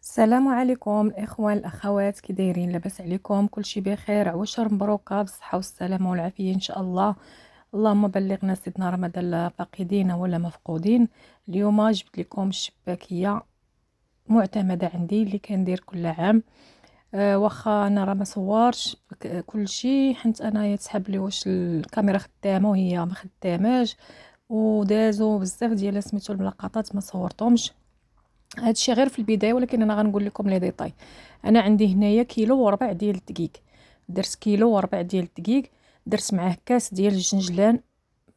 السلام عليكم الاخوان الاخوات، كي دايرين؟ لاباس عليكم؟ كلشي بخير؟ عواشر مبروكه بالصحه والسلامه والعافيه ان شاء الله. اللهم بلغنا سيدنا رمضان لا فاقدين ولا مفقودين. اليوم جبت لكم الشباكيه معتمده عندي اللي كندير كل عام. واخا انا راه ما صورش كلشي حيت انا يتسحب لي واش الكاميرا خدامه وهي ما خداماش، ودازو بزاف ديال سميتو الملقطات ما صورتهمش. هادشي غير في البدايه، ولكن انا غنقول لكم لي ديتاي. انا عندي هنايا كيلو وربع ديال الدقيق. درت كيلو وربع ديال الدقيق، درت معاه كاس ديال الجنجلان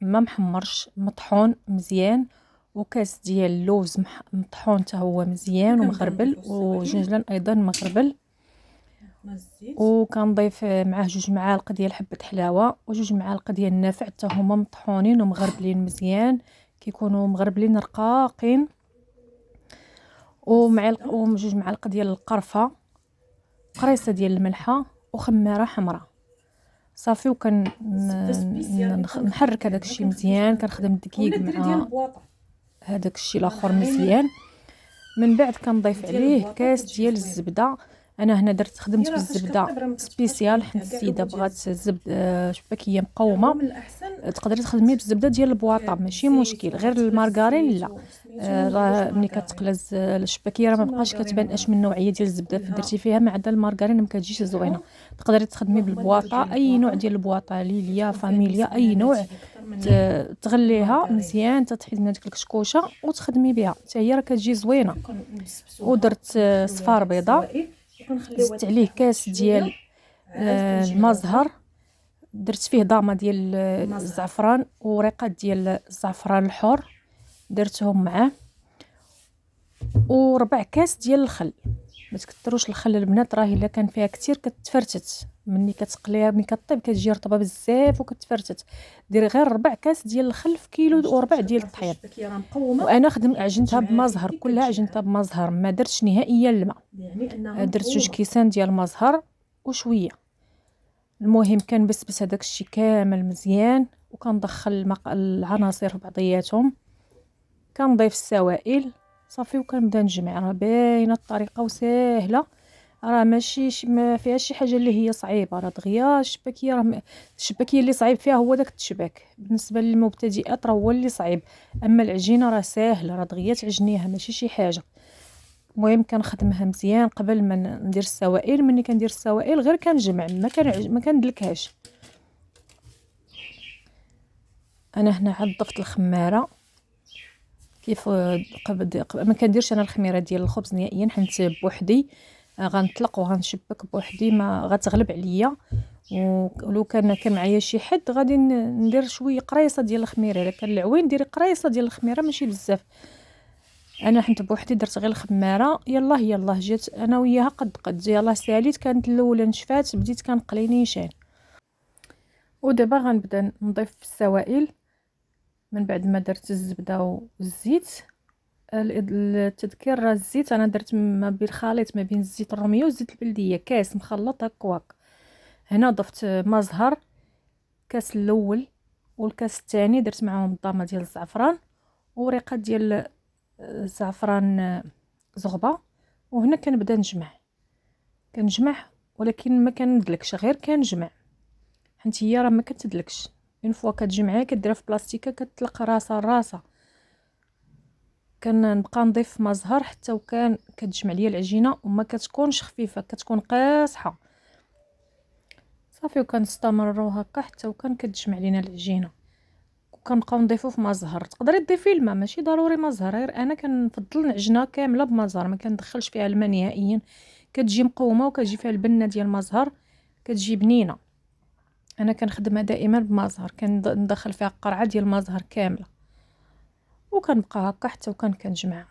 ما محمرش مطحون مزيان، وكاس ديال اللوز مطحون حتى هو مزيان ومغربل، وجنجلان ايضا مغربل. وكنضيف معاه 2 معالق ديال حبه حلاوه و2 معالق ديال النافع حتى هما مطحونين ومغربلين مزيان، كيكونوا مغربلين رقاقين. ومعلق و2 معالق ديال القرفه، قريصه ديال الملحه، وخماره حمراء. صافي. نحرك هذاك الشيء مزيان، كنخدم الدقيق مع هذاك الشيء الاخر مزيان. من بعد كنضيف عليه كاس ديال الزبده. انا هنا خدمت بالزبده سبيسيال حيت السيده بغات الزبده شباكيه مقومه. تقدري تخدمي بالزبده ديال البواطه ماشي مشكل، غير المارغرين لا. راه ملي كتقلز الشباكيه راه ما بقاش كتبان اش من نوعيه ديال الزبده درتي فيها، ما عدا المارغرين ما كتجيش زوينه. تقدري تخدمي بالبواطه، اي نوع ديال البواطه، ليليا، فاميليا، اي نوع. تغليها مزيان تطحي لنا ديك الكشكوشه وتخدمي بها حتى هي راه كتجي زوينه. ودرت صفار بيضاء، زدت عليه كاس ديال المزهر، درت فيه ضامه ديال الزعفران وريقات ديال الزعفران الحر درتهم معاه، وربع كاس ديال الخل. ما تكثروش الخل البنات، راه الا كان فيها كثير كتفرتت ملي كتقليها، ملي كطيب كتجي رطبه بزاف وكتفرتت. ديري غير ربع كاس ديال الخل في كيلو وربع ديال الطحين. وانا عجنتها بمزهر، كلها عجنتها بمزهر، ما درتش نهائيا الماء. درت 2 كيسان ديال المزهر وشويه. المهم كنبسبس هذاك الشيء كامل مزيان، وكندخل العناصر في بعضياتهم، كنضيف السوائل صافي، وكنبدا نجمع. راه باينه الطريقه وسهله، راه ماشي ما فيها شي حاجه اللي هي صعيبه. راه دغيا الشباكيه، راه الشباكيه اللي صعيب فيها هو داك التشباك. بالنسبه للمبتدئات راه هو اللي صعيب، اما العجينه راه ساهله، راه دغيا تعجنيها ماشي شي حاجه. المهم كنخدمها مزيان قبل ما ندير السوائل. ملي كندير السوائل غير كنجمع، ما كندلكهاش. انا هنا عضفت الخماره كيف قبل ما كنديرش انا الخميره ديال الخبز نهائيا، حيت بوحدي غنطلق وغنشبك بوحدي، ما غتغلب عليا. ولو كان معايا شي حد غادي ندير شويه قريصه ديال الخميره. الا كان العوين ديري قريصه ديال الخميره ماشي بزاف. انا حنت بوحدي درت غير الخماره. يلا جات انا وياها قد يلا ساليت. كانت الاولى نشفات، بديت كنقلي نيشان. ودابا غنبدا نضيف السوائل من بعد ما درت الزبده والزيت. التذكير راه الزيت انا درت ما بين الخليط ما بين الزيت الروميه والزيت البلديه، كاس مخلط هكاك. هنا ضفت مزهر كاس الاول، والكاس الثاني درت معاهم الضامه ديال الزعفران وريقات ديال الزعفران زغبه. وهنا كنبدا كنجمع، ولكن ما كندلكش، غير كنجمع حيت هي راه ما كتدلكش. اون فوا كتجمعيها كديرها في بلاستيكه كتطلق راسها. كنبقى نضيف مزهر حتى وكان كتجمع ليا العجينه وما كتكونش خفيفه، كتكون قاصحه صافي. وكنستمروا هكا حتى وكان كتجمع لينا العجينه، وكنبقاو نضيفو في مزهر. تقدري تضيفي الماء ماشي ضروري مزهر، غير انا كنفضل العجينه كامله بمزهر، ما كندخلش فيها الماء نهائيا. كتجي مقومه وكتجي فيها البنه ديال المزهر، كتجي بنينه. انا كنخدمها دائما بمزهر، كندخل فيها قرعه ديال المزهر كامله، وكنبقى هكا حتى وكان كنجمع.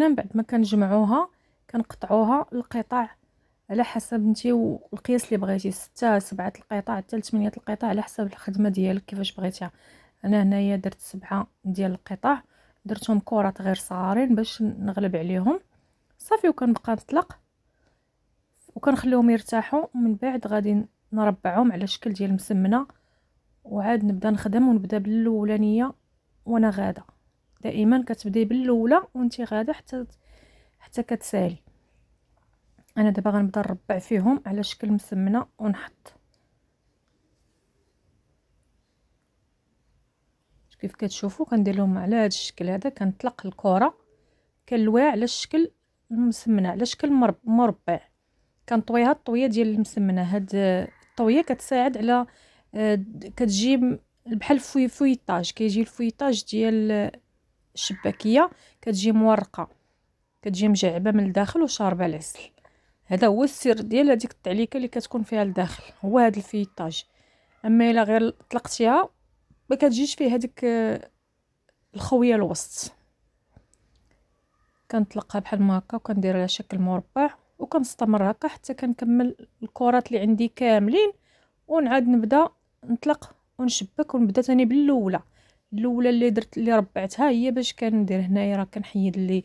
دائما بعد ما كنجمعوها كنقطعوها القطع على حسب نتي والقياس اللي بغيتي، 6 7 القطع حتى 8 القطع على حسب الخدمه ديالك كيفاش بغيتيها. انا هنايا درت 7 ديال القطع، درتهم كرات غير صغارين باش نغلب عليهم صافي، وكنبقى نطلق وكنخليهم يرتاحوا، ومن بعد غادي نربعهم على شكل ديال مسمنه، وعاد نبدا نخدم ونبدا بالاولانيه وانا غاده. دائما كتبداي بالاولى وانت غاده حتى كتسالي. انا دابا غنبدا نربع فيهم على شكل مسمنه ونحط كيف كتشوفوا كندير لهم على هذا الشكل هذا. كنطلق الكره كنلويها على الشكل المسمنه على شكل مربع، كنطويها الطويه ديال المسمنه. هاد الطويه كتساعد على كتجي بحال فويطاج، كيجي الفويطاج ديال الشباكيه كتجي مورقه، كتجي مجعبه من الداخل وشاربه العسل. هذا هو السر ديال هذيك التعليكه اللي كتكون فيها الداخل، هو هذا الفيطاج. اما الا غير طلقتيها ما كتجيش فيه هذيك الخويه الوسط. كنطلقها بحال ما هكا وكندير على شكل مربع وكنستمر هكا حتى كنكمل الكرات اللي عندي كاملين، ونعاد نبدا نطلق ونشبك ونبدا ثاني بالاولى. الاولى اللي درت اللي ربعتها هي باش كندير هنايا راه كنحيد اللي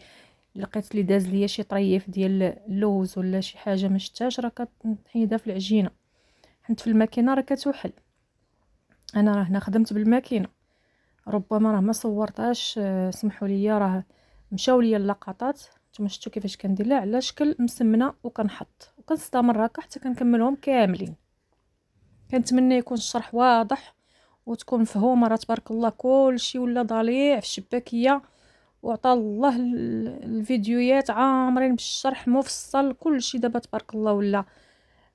لقيت لي داز ليا شي طريف ديال اللوز ولا شي حاجه ما شفتهاش، راه كنحيدها في العجينه حيت في الماكينه راه كتوحل. انا راه هنا خدمت بالماكينه، ربما راه ما صورتهاش، سمحوا لي، راه مشاو ليا اللقطات. نتوما شفتوا كيفاش كندير لها على شكل مسمنه وكنحط وكنستمر هكا حتى كنكملهم كاملين. كنتمنى يكون الشرح واضح وتكون مفهومه. راه تبارك الله كلشي ولا ضليع في الشباكيه، وعطى الله الفيديوهات عامرين بالشرح مفصل. كلشي دابا تبارك الله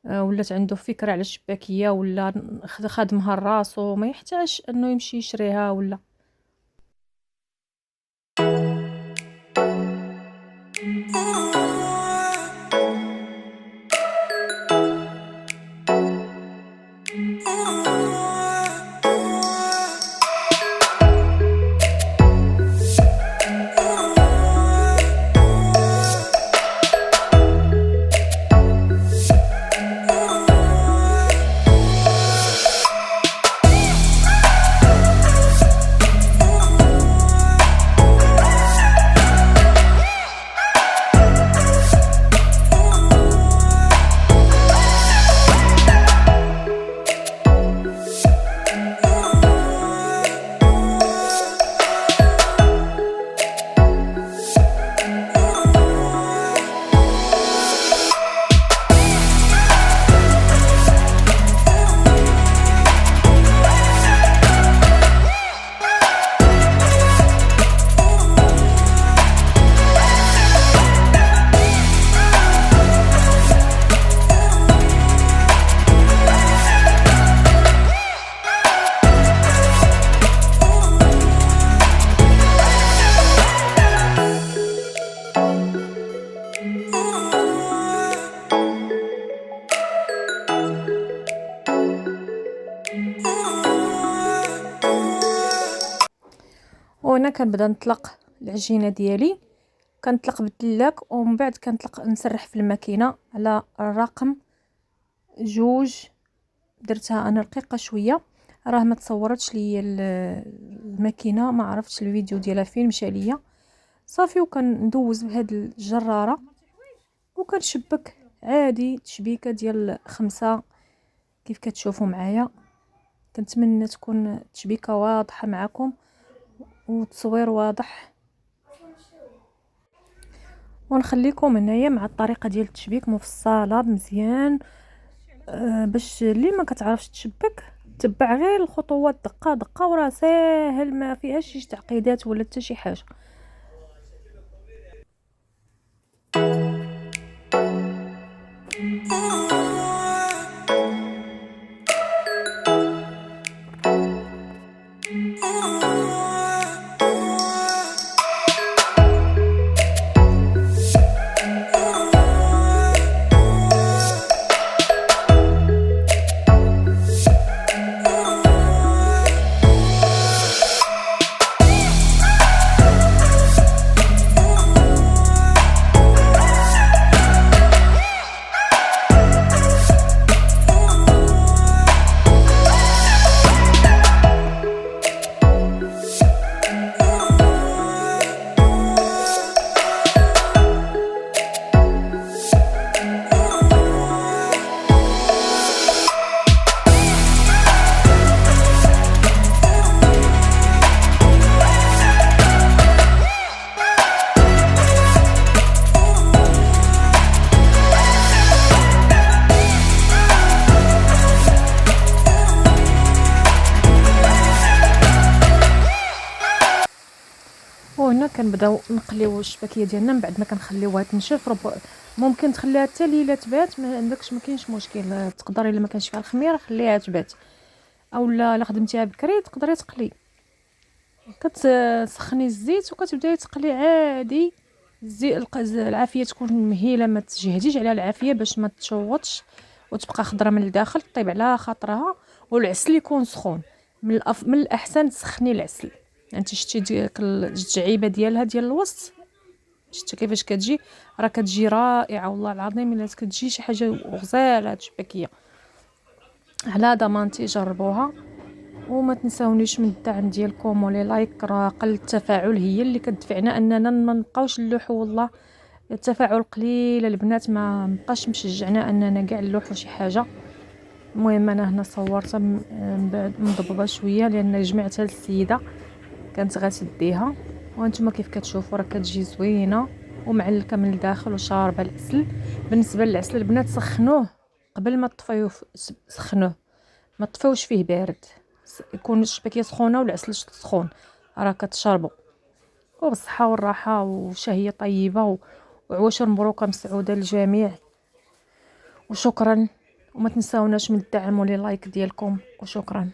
ولات عنده فكره على الشباكيه ولا خادمها راسو، ما يحتاج انه يمشي يشريها ولا. وهنا كنبدا نطلق العجينه ديالي، كنطلق بالدلاك ومن بعد كنطلق نسرح في الماكينه على الرقم 2. درتها انا رقيقه شويه، راه ما تصورتش ليا الماكينه، ما عرفتش الفيديو ديالها فين مشى ليا صافي. وكندوز بهاد الجراره وكنشبك عادي تشبيكه ديال 5 كيف كتشوفوا معايا. كنتمنى تكون التشبيكه واضحه معكم والتصوير واضح، ونخليكم هنايا مع الطريقه ديال التشبيك مفصله مزيان. باش اللي ما كتعرفش تشبك تبع غير الخطوات دقه دقه، وراه ساهل ما فيهاش شي تعقيدات ولا حتى شي حاجه. كنبداو نقليو الشبكيه ديالنا، من بعد ما كنخليوها تنشف. ممكن تخليها حتى ليله تبات، ما عندكش، ما كاينش مشكل. تقدري الا ما كانش فيها الخميره خليها تبات، اولا الا خدمتيها بكري تقدري تقلي. كتسخني الزيت وكتبداي تقلي عادي. العافيه تكون مهيله، ما تجهديش على العافيه باش ما تشوطش وتبقى خضره من الداخل، طيب على خاطرها. والعسل يكون سخون. من الاحسن تسخني العسل. انت شتي ديك الجعيبه ديالها ديال الوسط، شتي كيفاش كتجي؟ راه كتجي رائعه والله العظيم، الا كتجي شي حاجه غزاله هاد الشبكيه. على ضمانتي جربوها. وما تنساونيش من الدعم ديالكم ولي لايك، راه قل التفاعل هي اللي كتدفعنا اننا ما نبقاوش نلوحوا. والله التفاعل قليل البنات، ما بقاش مشجعنا اننا كاع نلوحوا شي حاجه. المهم انا هنا صورتها من بعد مضببه شويه لان جمعتها للسيده كانت غتديها. وانتم كيف كتشوفوا راه كتجي زوينه ومعلكه من الداخل وشاربه العسل. بالنسبه للعسل البنات سخنوه قبل ما تطفيوه، سخنوه ما تطفيوش فيه بارد، يكون الشبكيه سخونه والعسل سخون، راه كتشربوا. وبالصحه والراحه وشهيه طيبه وعواشر مبروكه مسعوده للجميع. وشكرا. وما تنساوناش من الدعم ولي لايك ديالكم، وشكرا.